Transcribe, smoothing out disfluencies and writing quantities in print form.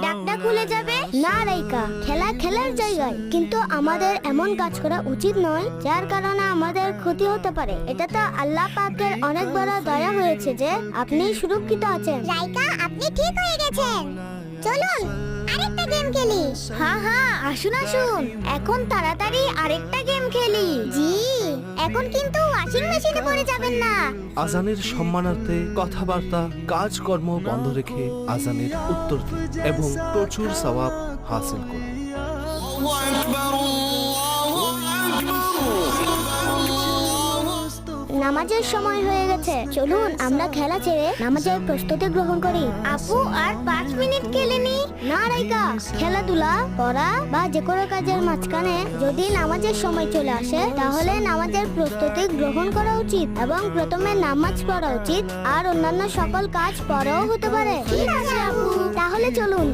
ডাকটা খুলে যাবে না রাইকা, খেলা খেলার জায়গায়, কিন্তু আমাদের এমন কাজ করা উচিত নয় যার কারণে আমাদের ক্ষতি হতে পারে। এটা তো আল্লাহ পাকের অনেক বড় দয়া হয়েছে যে আপনি সুরক্ষিত আছেন। রাইকা, আপনি ঠিক হয়ে গেছেন। চলুন আরেকটা গেম খেলি। হ্যাঁ হ্যাঁ, আসুন আসুন, এখন তাড়াতাড়ি আরেকটা গেম খেলি। জি, এখন কিন্তু ওয়াশিং মেশিনে পড়ে যাবেন না। আজানের সম্মানার্থে কথাবার্তা কাজকর্ম বন্ধ রেখে আজানের উত্তর দিন এবং প্রচুর সওয়াব হাসিল করুন। নামাজের সময় হয়ে গেছে, চলুন আমরা খেলা ছেড়ে নামাজের প্রস্তুতি গ্রহণ করি। আপু, আর 5 মিনিট খেলে নি। না রাইকা, খেলাধুলা, পড়া বা যে কোনো কাজের মাঝখানে যদি নামাজের সময় চলে আসে তাহলে নামাজের প্রস্তুতি গ্রহণ করা উচিত এবং প্রথমে নামাজ পড়া উচিত, আর অন্যান্য সকল কাজ পরেও হতে পারে। ঠিক আছে আপু, তাহলে চলুন।